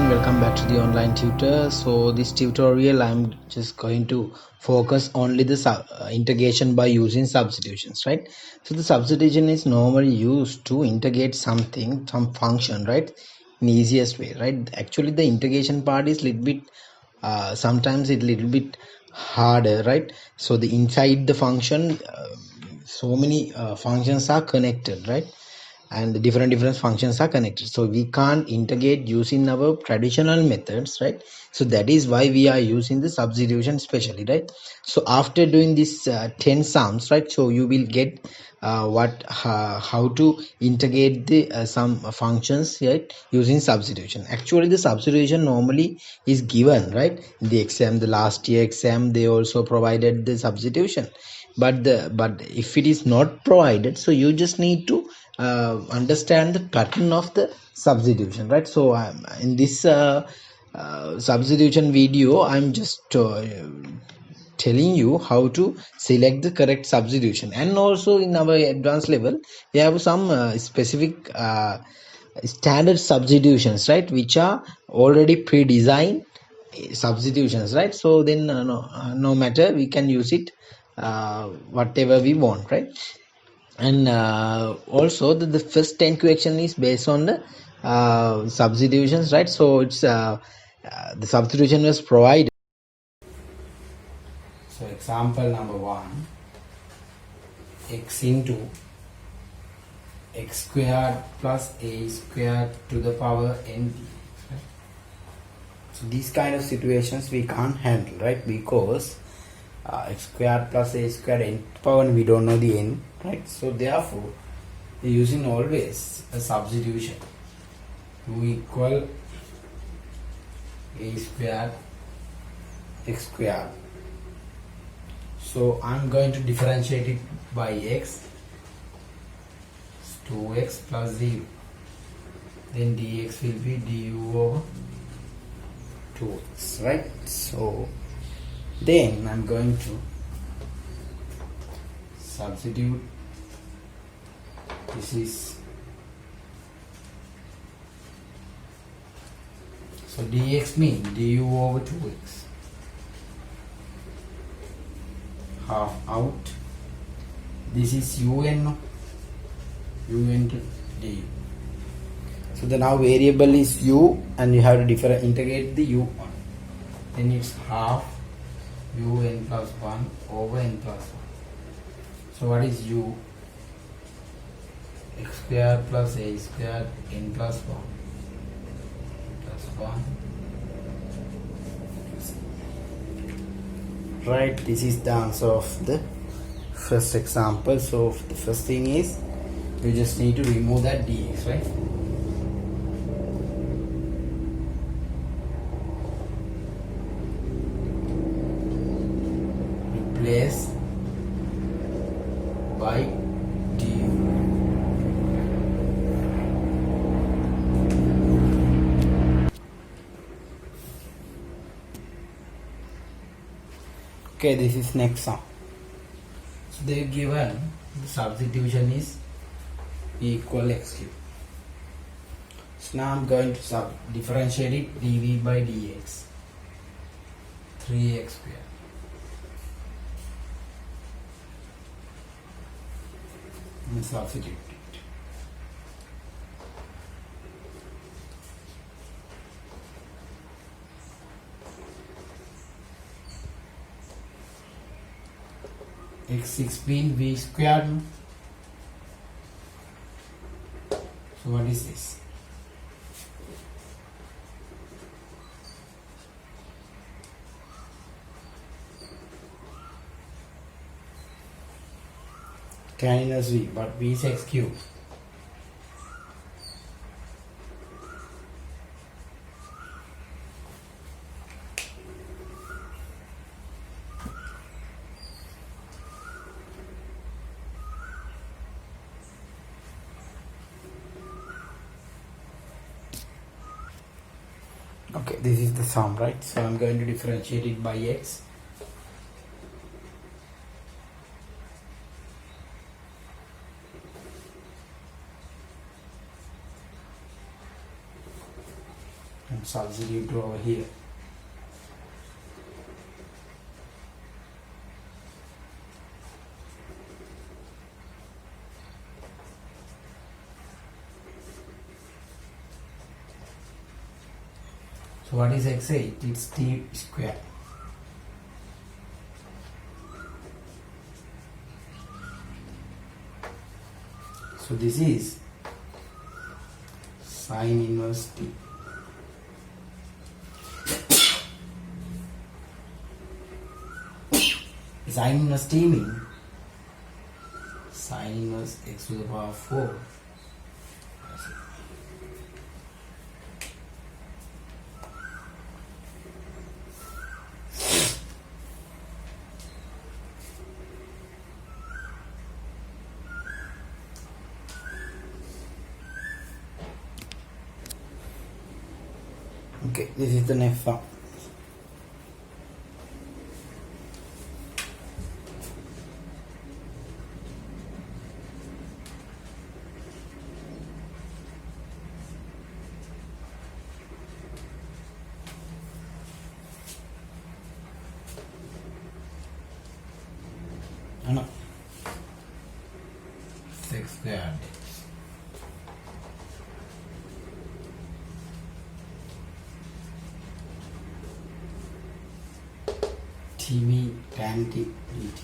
everyone, welcome back to the online tutor. So this tutorial I'm just going to focus only the integration by using substitutions, right? So the substitution is normally used to integrate some function, right, in easiest way, right? Actually the integration part is little bit sometimes it little bit harder, right? So the inside the function, so many functions are connected, right? And the different functions are connected, so we can't integrate using our traditional methods, right? So that is why we are using the substitution specially, right? So after doing this 10 sums, right, so you will get how to integrate the some functions, right, using substitution. Actually the substitution normally is given, right, in the exam. The last year exam they also provided the substitution, but if it is not provided, so you just need to understand the pattern of the substitution, right? So in this substitution video I'm just telling you how to select the correct substitution. And also in our advanced level we have some specific standard substitutions, right, which are already pre-designed substitutions, right? So then no matter, we can use it whatever we want, right? And also the first 10 question is based on the substitutions, right? So it's the substitution was provided. So example number 1, x into x squared plus a squared to the power n. Right? So these kind of situations we can't handle, right? Because x squared plus a squared n to the power n, we don't know the n, right? So therefore we're using always a substitution. 2 equal a squared x squared. So I'm going to differentiate it by x. 2x plus 0, then dx will be du over 2x, right? So then I'm going to substitute. This is, so dx means du over 2x, half out. This is un to du. So the now variable is u, and you have to integrate the u1. Then it's half un plus 1 over n plus 1. So what is u? X squared plus a squared n plus 1 plus 1. Right, this is the answer of the first example. So the first thing is you just need to remove that dx, right? Replace by du. Okay, this is next sum. So they given the substitution is p equal x cube. So now I'm going to differentiate it, dv by dx, 3x squared. And substitute it. x6 being v squared. So what is this? Tan inverse v, but v is x cube. Okay, this is the sum, right? So I'm going to differentiate it by x. substitute over here. So what is x8? It's t square. So this is sine inverse t. Sine inverse t means sine inverse x to the power 4. Okay, this is the next one. No. 6 squared. TV tan t dt.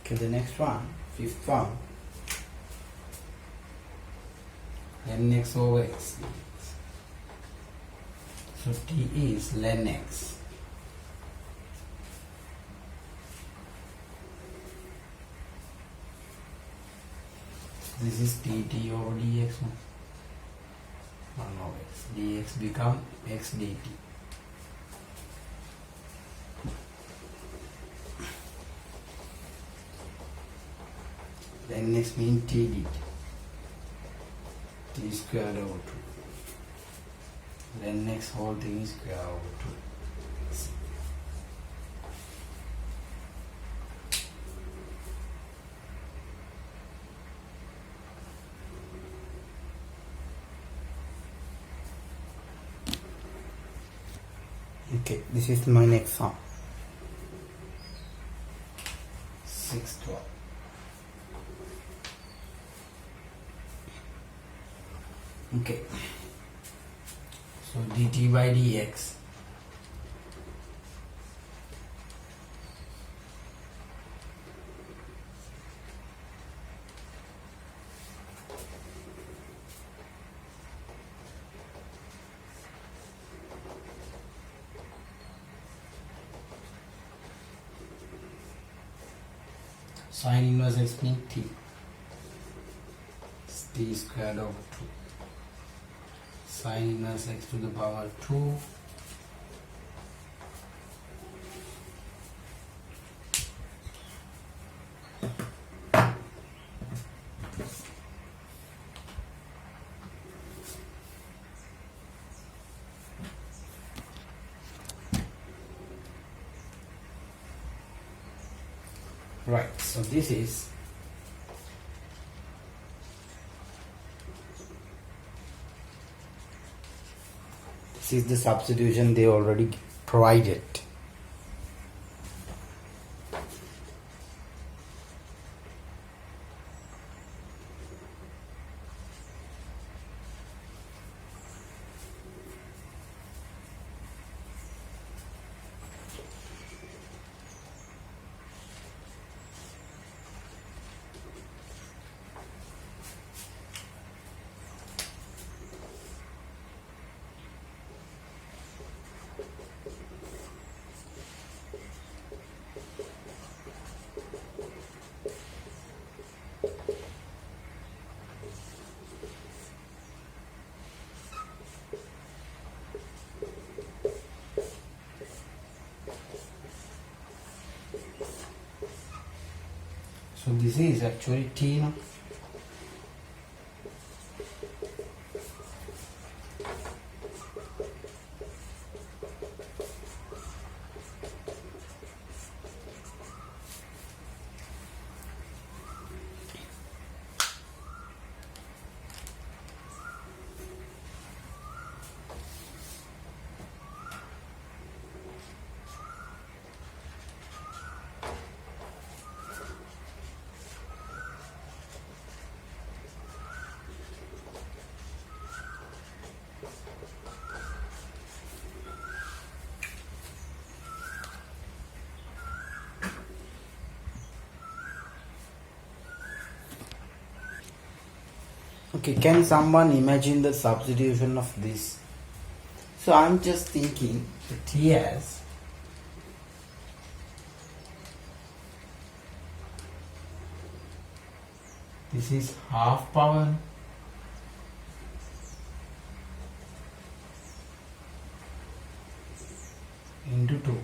Okay, the next one, fifth one, ln x over x. So t is ln x. This is dt over dx. 1 over x. dx become x dt. Then next means t dt. T squared over 2. Then next whole thing is square over 2. Okay, this is my next sum. 612. Okay. So dt by dx sine inverse x means t. It's t squared over 2. Sine inverse x to the power 2 right. So this is the substitution they already provided. So this is actually t now. Okay, can someone imagine the substitution of this? So I'm just thinking that Ts this is half power into 2.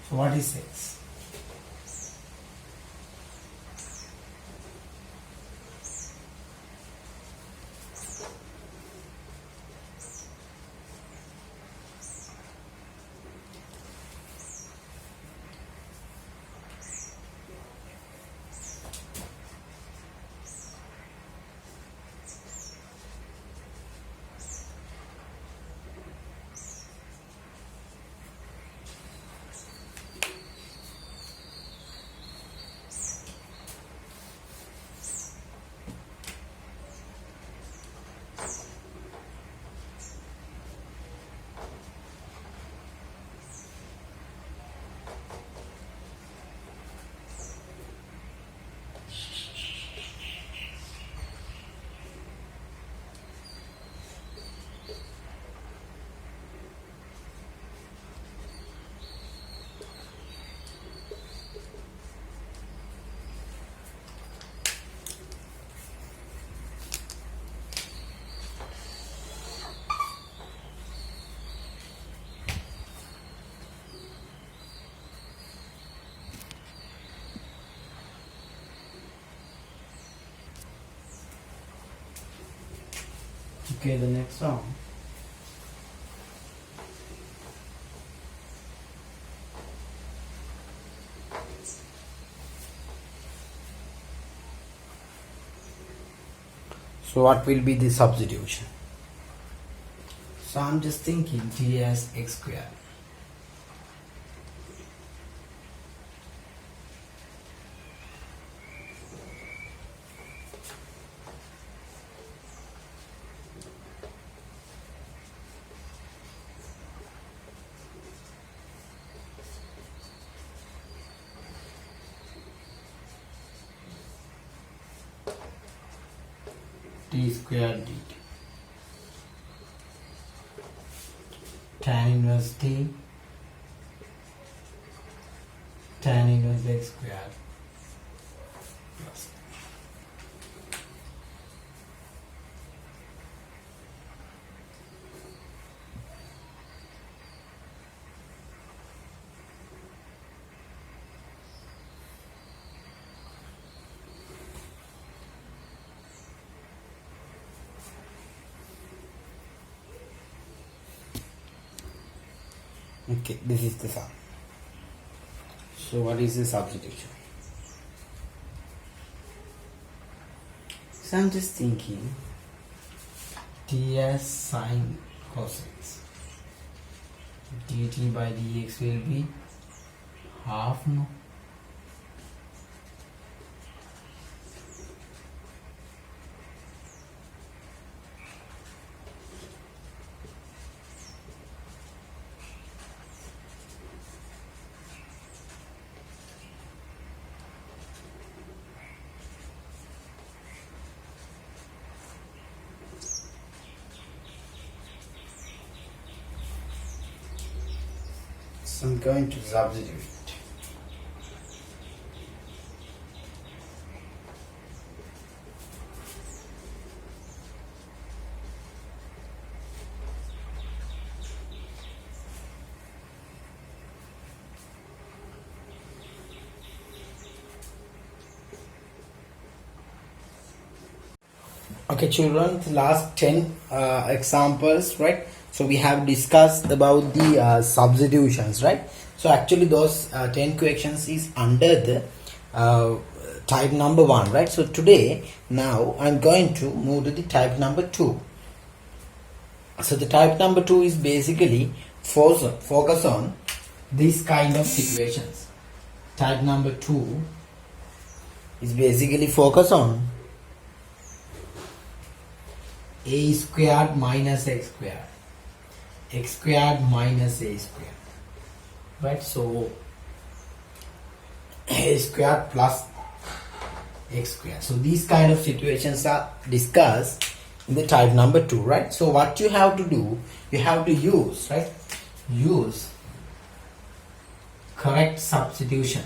So what is X? Okay, the next one. So what will be the substitution? So I'm just thinking T as x squared. T squared dt tan inverse T tan inverse x squared plus. Okay, this is the sum. So what is the substitution? So I'm just thinking T as sine cos x dt by dx will be half, no? So I'm going to substitute it. Okay children, the last 10 examples, right? So we have discussed about the substitutions, right? So actually those 10 questions is under the type number 1, right? So today now I'm going to move to the type number 2. So the type number 2 is basically focus on these kind of situations. Type number 2 is basically focus on a squared minus x squared minus a squared, right? So a squared plus x squared. So these kind of situations are discussed in the type number 2, right? So what you have to do, you have to use, right? Use correct substitution.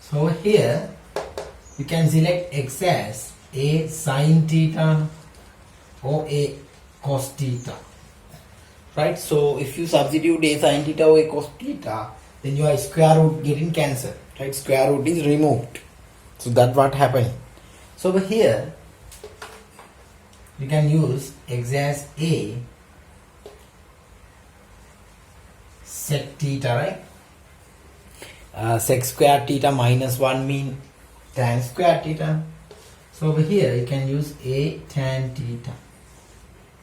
So here you can select x as a sin theta or a cos theta, right? So if you substitute a sin theta or a cos theta, then your square root getting cancelled, right? Square root is removed. So that's what happened. So over here you can use x as a sec theta, right? Sec square theta minus 1 mean tan square theta. So over here you can use a tan theta.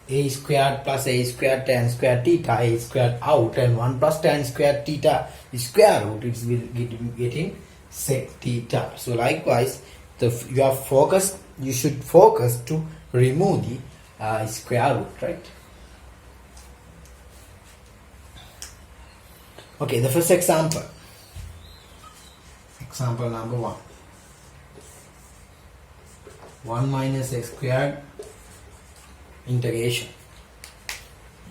A squared plus a squared tan square theta, a squared out, and 1 plus tan square theta is square root, it will getting sec theta. So likewise, you should focus to remove the square root, right? Okay, the first example. Example number 1. 1 minus x squared integration.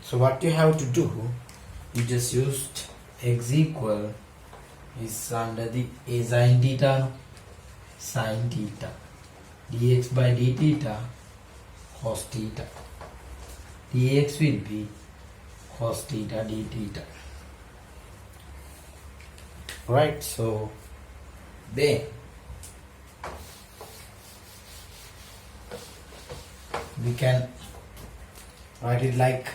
So what you have to do, you just used x equal is under the a sin theta dx by d theta cos theta, dx will be cos theta d theta, right? So then we can write it like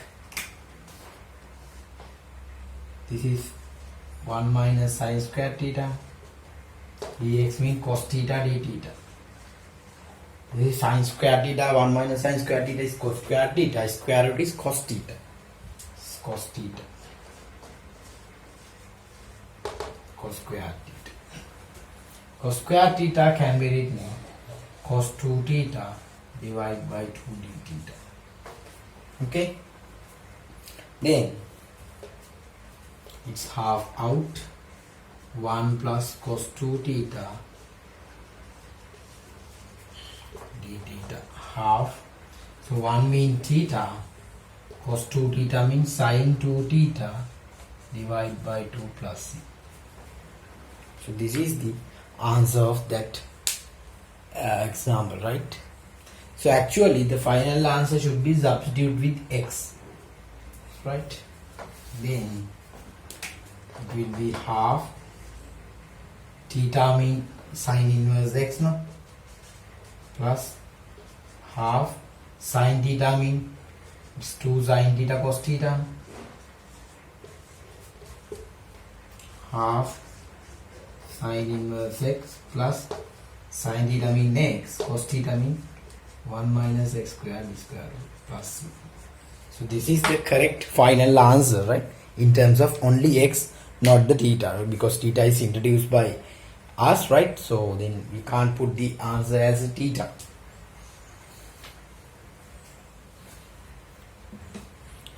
this is 1 minus sin square theta dx means cos theta d theta. This is sin square theta, 1 minus sin square theta is cos square theta, square root is cos theta. Cos theta. Cos square theta. Cos square theta can be written cos 2 theta divided by 2 d theta. Okay? Then it's half out, 1 plus cos 2 theta d theta, half. So 1 means theta, cos 2 theta means sin 2 theta divided by 2 plus c. So this is the answer of that example, right? So actually the final answer should be substitute with x, right? Then it will be half, theta mean sin inverse x, no? Plus half sin theta mean it's 2 sin theta cos theta, half sin inverse x plus sin theta mean x, cos theta mean 1 minus x square square root plus c. So this is the correct final answer, right? In terms of only x, not the theta, because theta is introduced by us, right? So then we can't put the answer as a theta.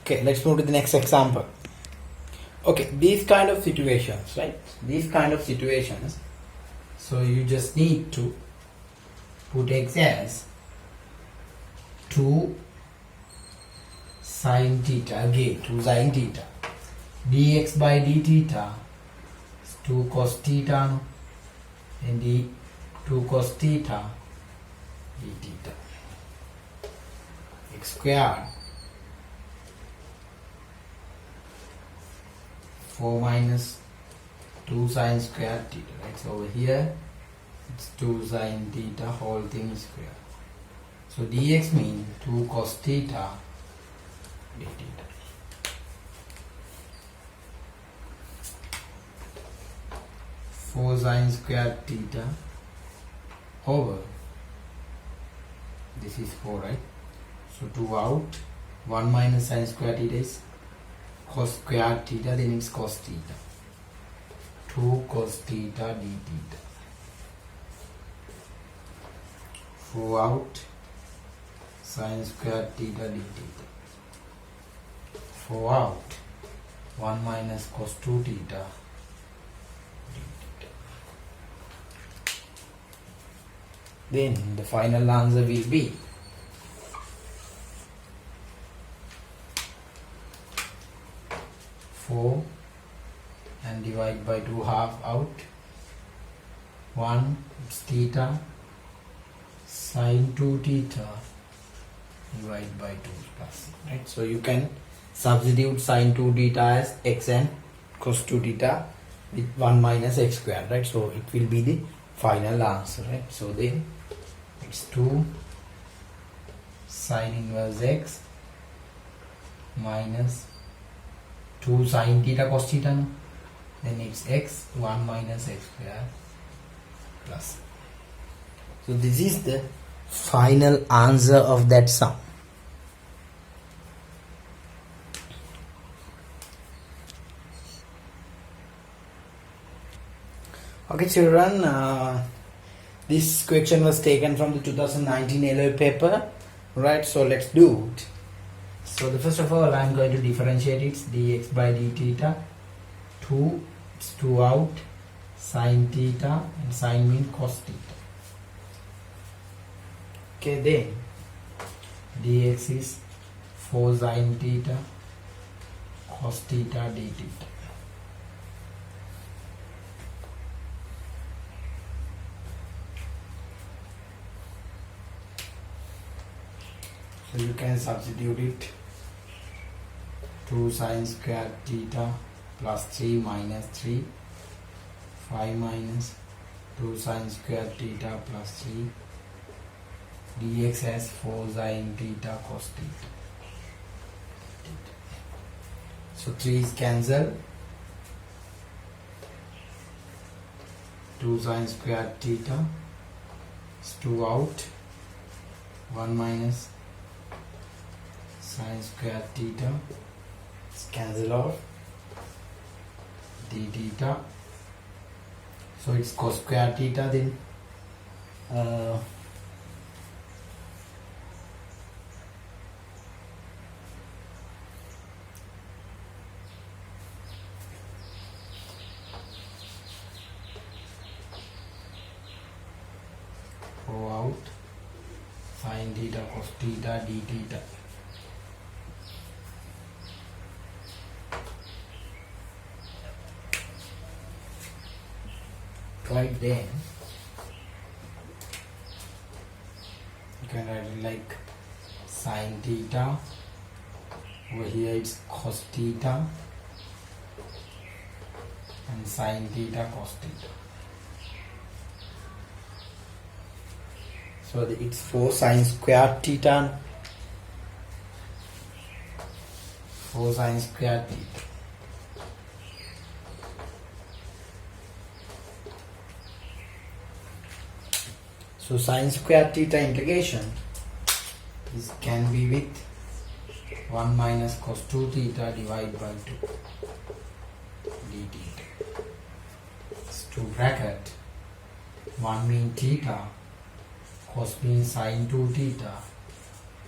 Okay, let's move to the next example. Okay, these kind of situations, right? These kind of situations, so you just need to put x as 2 sin theta, again 2 sin theta, dx by d theta is 2 cos theta, and d 2 cos theta d theta, x squared 4 minus 2 sin square theta, right? So over here it's 2 sin theta whole thing square. So dx means 2 cos theta d theta. Four sin square theta over, this is 4, right? So 2 out, 1 minus sine square theta is cos square theta, then it's cos theta. 2 cos theta d theta. 4 out sine square theta d theta. 4 out 1 minus cos 2 theta d theta. Then the final answer will be 4 and divide by 2 half out. 1 it's theta sine 2 theta divide by 2 plus, right? So you can substitute sine 2 theta as x and cos 2 theta with 1 minus x square, right? So it will be the final answer, right? So then it's 2 sine inverse x minus 2 sine theta cos theta, no? Then it's x 1 minus x square plus. So this is the final answer of that sum. Okay children, this question was taken from the 2019 LO paper, right? So let's do it. So the first of all, I am going to differentiate it, dx by d theta. 2, it's 2 out, sine theta, and sine means cos theta. Okay, then dx is 4 sine theta, cos theta d theta. So you can substitute it. 2 sine square theta plus 3 minus 3, 5 minus 2 sine square theta plus 3, dx as 4 sine theta cos theta. So 3 is cancelled. 2 sine square theta is 2 out. 1 minus sine square theta is cancel off. D theta. So it's cos square theta, then 4 out sine theta cos theta d theta. Right, then you can write it like sine theta, over here it's cos theta, and sine theta cos theta. So it's 4 sine square theta, 4 sine square theta. So sine square theta integration is can be with 1 minus cos 2 theta divided by 2 d theta. It's 2 bracket 1 mean theta, cos means sine 2 theta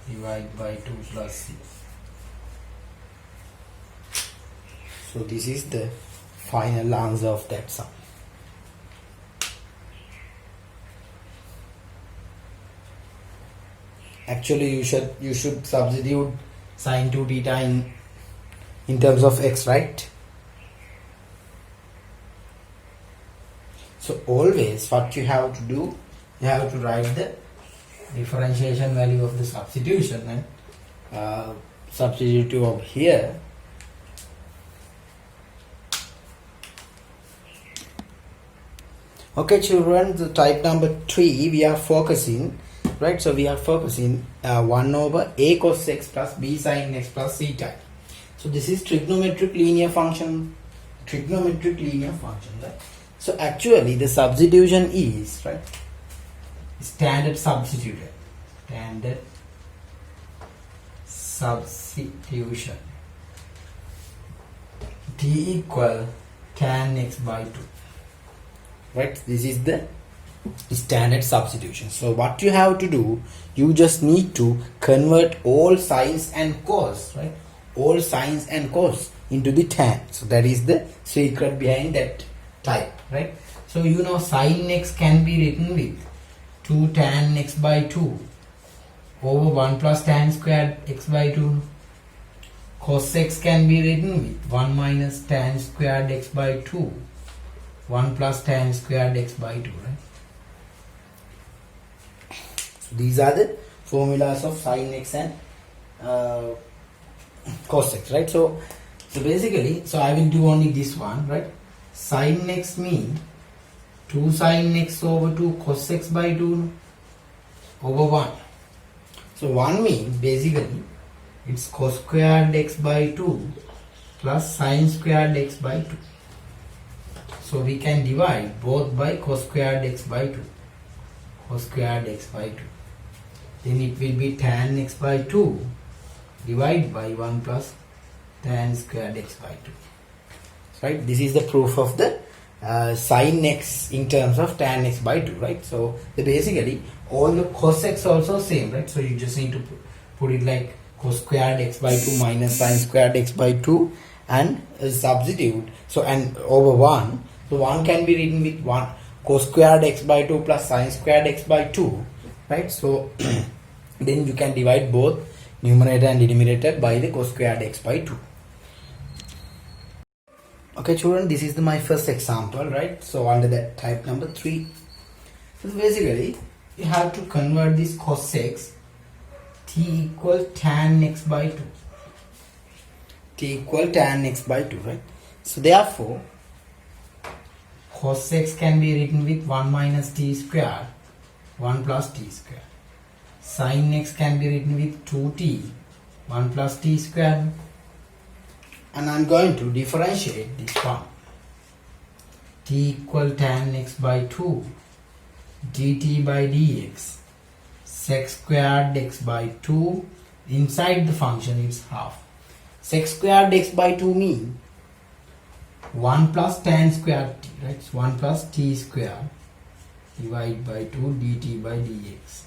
divided by 2 plus c. So this is the final answer of that sum. Actually you should substitute sine 2 theta in terms of x, right? So always what you have to do, you have to write the differentiation value of the substitution and substitute over here. Okay children, the type number 3 we are focusing, right? So we are focusing 1 over a cos x plus b sin x plus c type. So this is trigonometric linear function, right? So actually the substitution is, right, standard substitution substitution. T equal tan x by 2. Right, this is the standard substitution. So what you have to do, you just need to convert all sines and cos, right? All sines and cos into the tan. So that is the secret behind that type, right? So you know sin x can be written with 2 tan x by 2 over 1 plus tan squared x by 2. Cos x can be written with 1 minus tan squared x by 2, 1 plus tan squared x by 2, right? So these are the formulas of sin x and cos x, right? So basically, so I will do only this one, right? Sin x means 2 sin x over 2 cos x by 2 over 1. So 1 means basically it's cos squared x by 2 plus sin squared x by 2. So we can divide both by cos squared x by 2. Cos squared x by 2. Then it will be tan x by 2 divided by 1 plus tan squared x by 2. Right? This is the proof of the sin x in terms of tan x by 2, right? So basically all the cos x also same, right? So you just need to put it like cos squared x by 2 minus sin squared x by 2 and substitute. So and over 1. So 1 can be written with 1 cos squared x by 2 plus sin squared x by 2, right? So then you can divide both numerator and denominator by the cos squared x by 2. Okay children, this is my first example, right? So under that type number 3. So basically you have to convert this cos x, t equal tan x by 2. T equal tan x by 2, right? So therefore cos x can be written with 1 minus t square, 1 plus t square. Sin x can be written with 2t, 1 plus t square. And I'm going to differentiate this one. T equal tan x by 2 dt by dx sec squared x by 2. Inside the function is half. Sec squared x by 2 means 1 plus tan squared t, right? So 1 plus t squared divided by 2 dt by dx.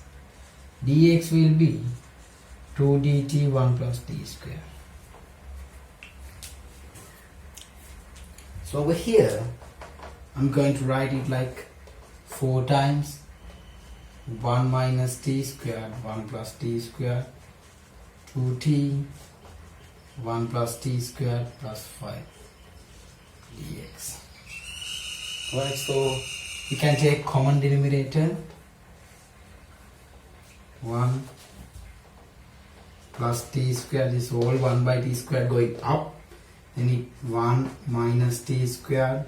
Dx will be 2 dt 1 plus t squared. So over here, I'm going to write it like 4 times 1 minus t squared, 1 plus t squared, 2t, 1 plus t squared plus 5 dx. Alright, so you can take common denominator. 1 plus t squared is all 1 by t squared going up. Then it 1 minus t squared,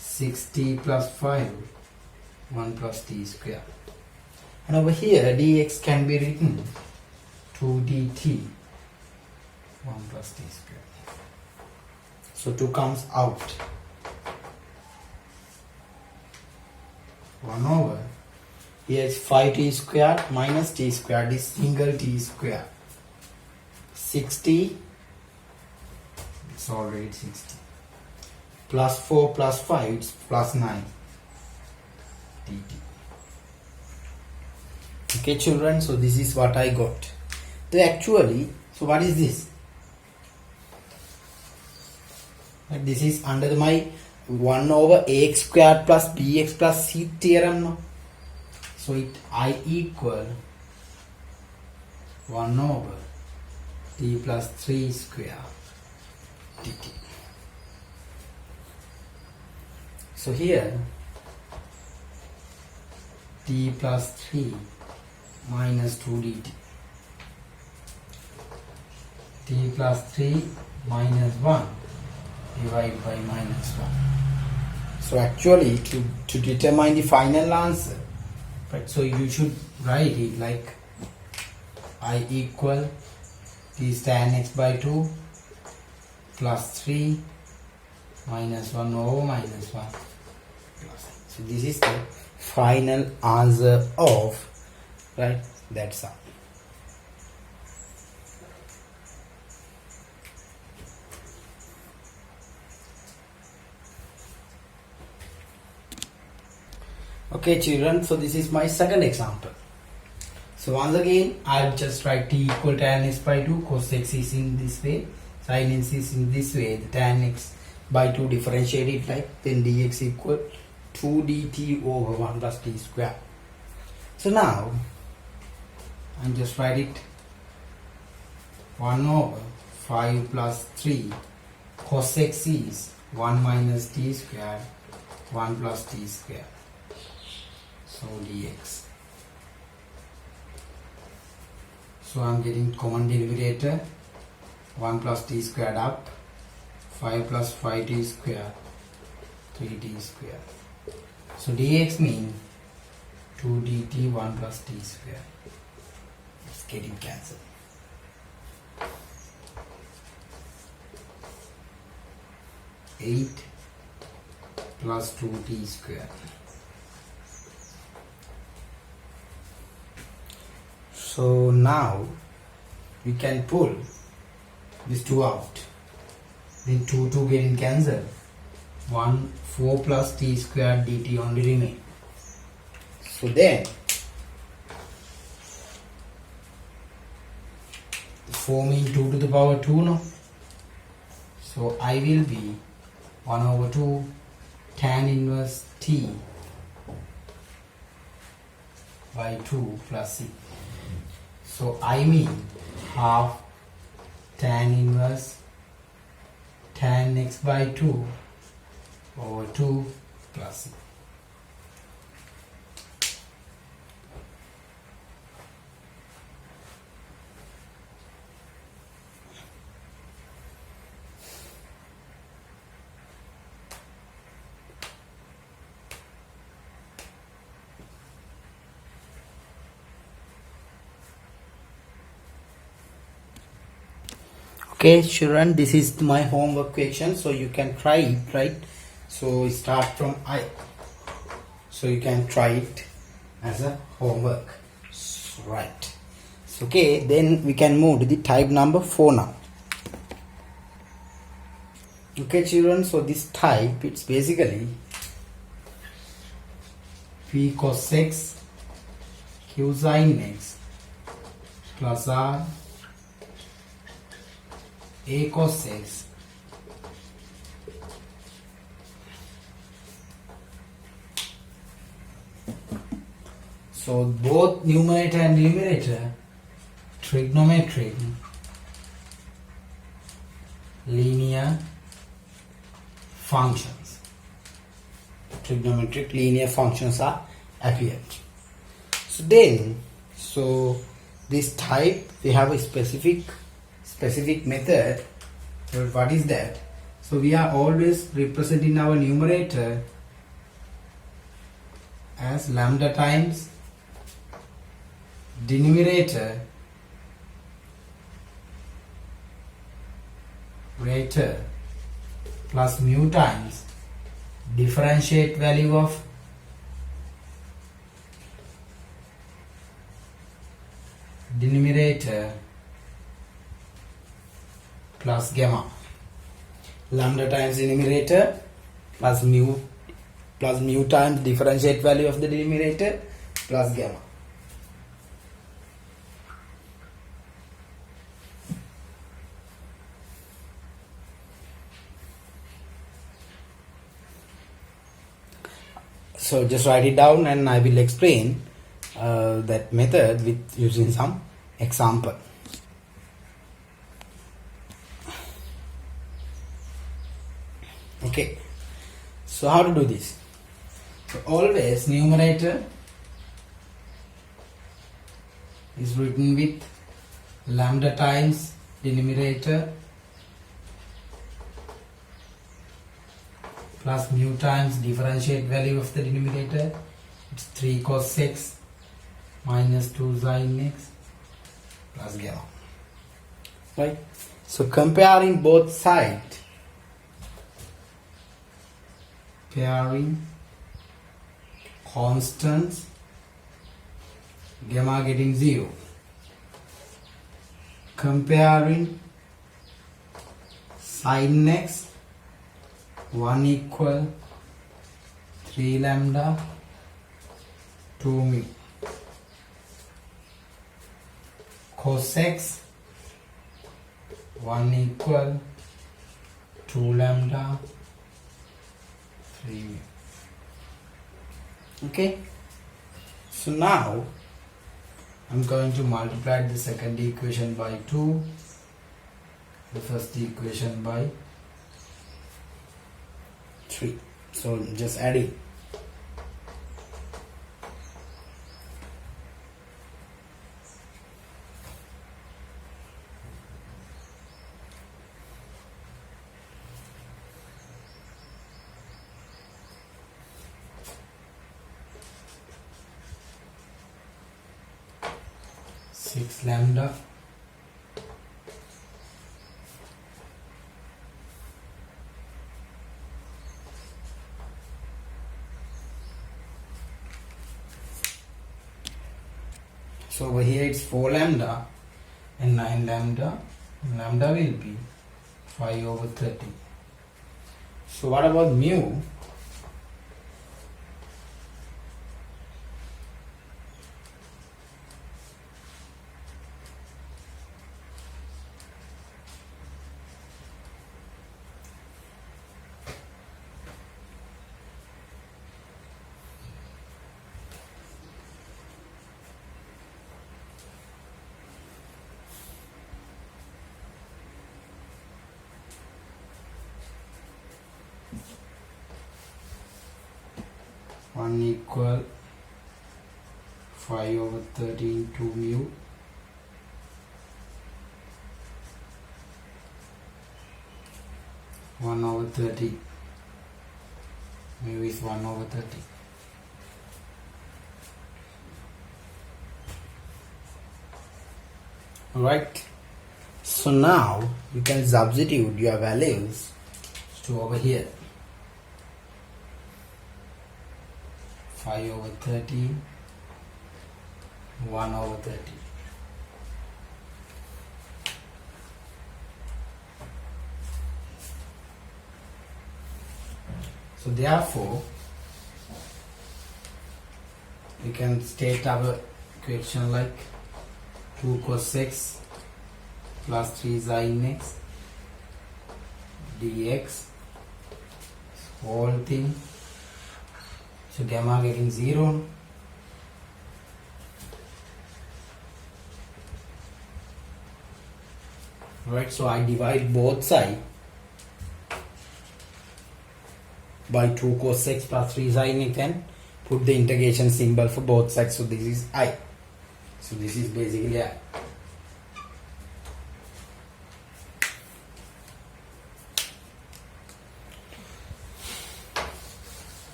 6t plus 5, 1 plus t squared. And over here dx can be written 2 dt, 1 plus t squared. So 2 comes out. 1 over. Here is 5t squared minus t squared is single t squared. 6t. It's already 60. Plus 4 plus 5, it's plus 9 dt. Okay children, so this is what I got. So actually, so what is this? This is under my 1 over ax squared plus bx plus c theorem. No? So it I equal 1 over t plus 3 square dt. So here t plus 3 minus 2 dt. T plus 3 minus 1 divided by minus 1. So actually to determine the final answer, right, so you should write it like I equal t tan x by 2 plus 3 minus 1 over minus 1 plus. So this is the final answer of, right, that's all. Okay children, so this is my second example. So once again I'll just write t equal tan x by 2, cos x is in this way, sin x is in this way, the tan x by 2 differentiate it like, then dx equal 2 dt over 1 plus t square. So now I'll just write it 1 over 5 plus 3 cos x is 1 minus t square 1 plus t square, so dx. So I'm getting common denominator 1 plus t squared up, 5 plus 5t square 3t square. So dx means 2 dt 1 plus t square. It's getting cancelled. Eight plus 2t square. So now we can pull these two out. Then 2 getting cancelled. 4 plus t square dt only remain. So then 4 means 2 to the power 2 no. So I will be 1 over 2 tan inverse t by 2 plus c. So I mean half tan inverse tan x by 2 over 2 plus c. Okay children, this is my homework question, so you can try it, right? So start from I, so you can try it as a homework, right? So, okay, then we can move to the type number 4 now. Okay children, so this type, it's basically p cos x q sin x plus r a cos x so both numerator and numerator trigonometric linear functions. Trigonometric linear functions are appeared. So then, so this type we have a specific method. So what is that? So we are always representing our numerator as lambda times denominator greater plus mu times differentiate value of denominator plus gamma. Lambda times denominator plus mu times differentiate value of the denominator plus gamma. So just write it down and I will explain that method with using some example. Okay, so how to do this? So always numerator is written with lambda times denominator plus mu times differentiate value of the denominator. It's 3 cos x minus 2 sin x plus gamma. Right? So comparing both sides, pairing constants, gamma getting 0. Comparing sin x 1 equal 3 lambda 2 mu cos x 1 equal 2 lambda 3 mu. Okay, so now I'm going to multiply the second equation by 2, the first equation by 3. So just adding. Six lambda so over here it's 4 lambda and 9 lambda. Lambda will be 5 over 30. So what about mu? One equal 5 over 13 2 mu one over 30. Mu is 1 over 30. Alright, so now you can substitute your values to over here. 5 over 30, 1 over 30. So therefore, we can state our equation like 2 cos x plus 3 sin x dx whole thing. So gamma getting 0. Right, so I divide both sides by 2 cos x plus 3 sin x and put the integration symbol for both sides. So this is I. So this is basically I.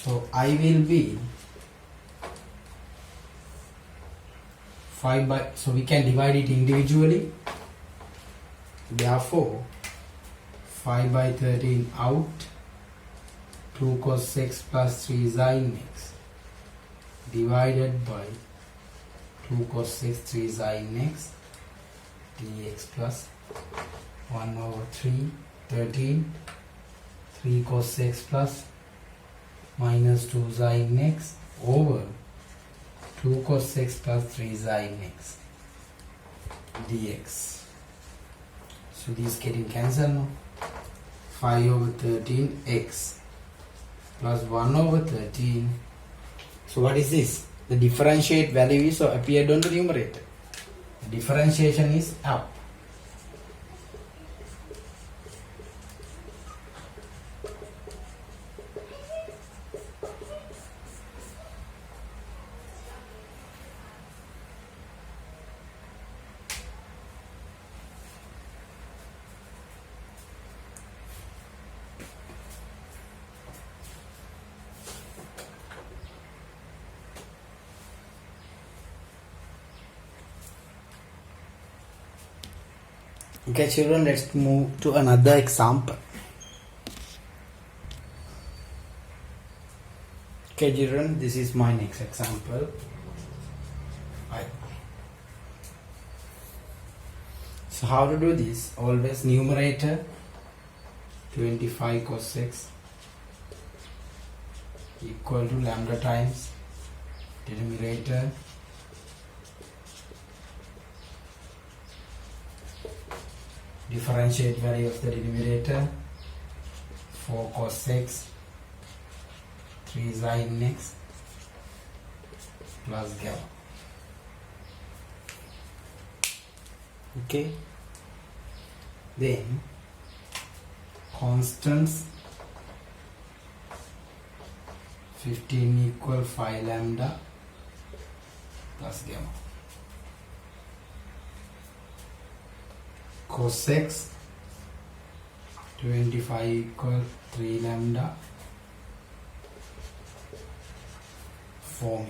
So I will be 5 by, so we can divide it individually. Therefore 5 by 13 out, 2 cos x plus 3 sin x divided by 2 cos x 3 sin x dx plus 1 over 3 13 3 cos x plus minus 2 sin x over 2 cos x plus 3 sin x dx. So these getting cancelled now. 5 over 13 x plus 1 over 13. So what is this? The differentiate value is appeared on the numerator. The differentiation is up. Okay children, let's move to another example. Okay children, this is my next example. Right. So how to do this? Always numerator 25 cos x equal to lambda times denominator differentiate value of the denominator 4 cos x 3 sin x plus gamma. Okay, then constants 15 equal 5 lambda plus gamma. Cos x 25 equal 3 lambda 4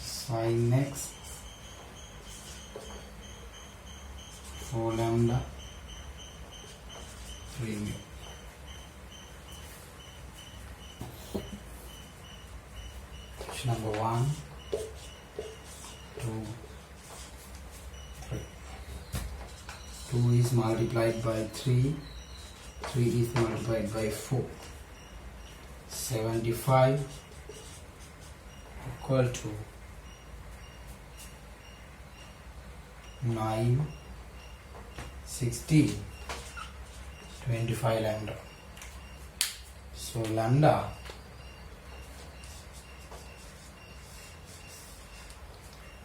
sin x 4 lambda 3 mu. Question number 1, 2, 3. 2 is multiplied by 3, 3 is multiplied by 4. 75 equal to 9, 16, 25 lambda. So lambda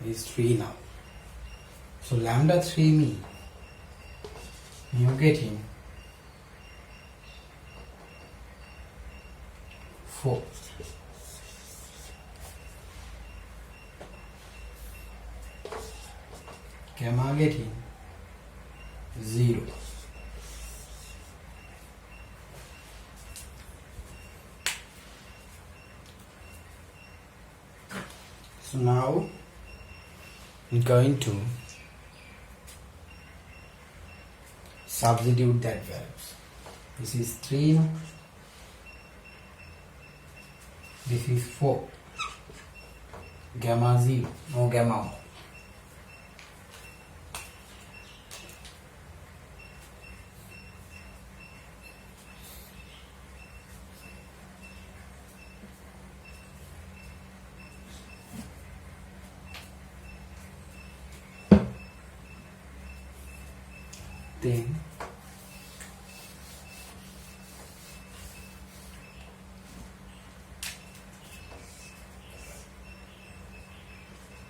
is 3 now. So lambda 3 means you're getting 4. Gamma getting 0. So now I'm going to substitute that values. This is 3 now. This is 4. Gamma 0. No gamma. Then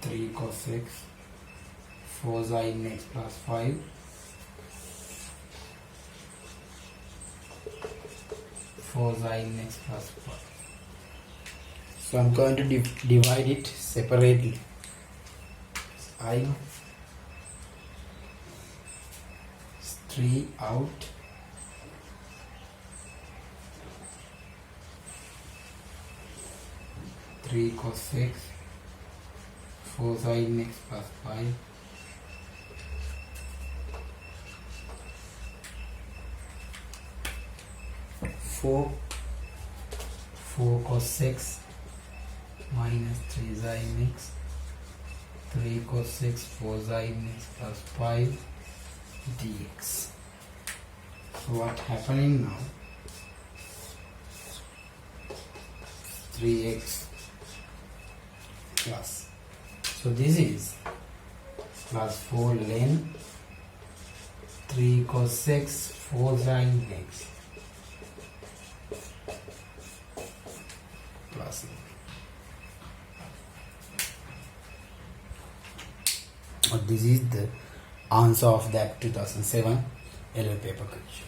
3 cos x 4 sin x plus 5 4 sin x plus 5. So I'm going to divide it separately. I 3 out, three cos x 4 sin x plus 5 4 cos x minus 3 sin x 3 cos x 4 sin x plus 5 dx. So what happening now? 3x plus. So this is plus 4 ln 3 cos x 4 sin x plus. This is the answer of that 2007 LL paper question.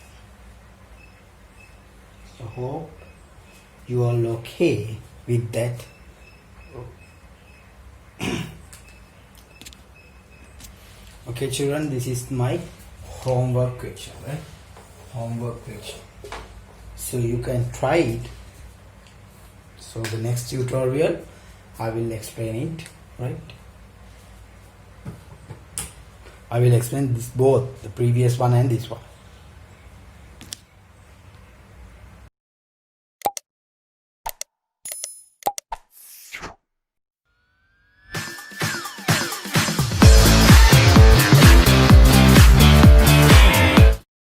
So hope you all okay with that. Okay children, this is my homework question, right? Homework question. So you can try it. So the next tutorial I will explain it, right? I will explain this both, the previous one and this one.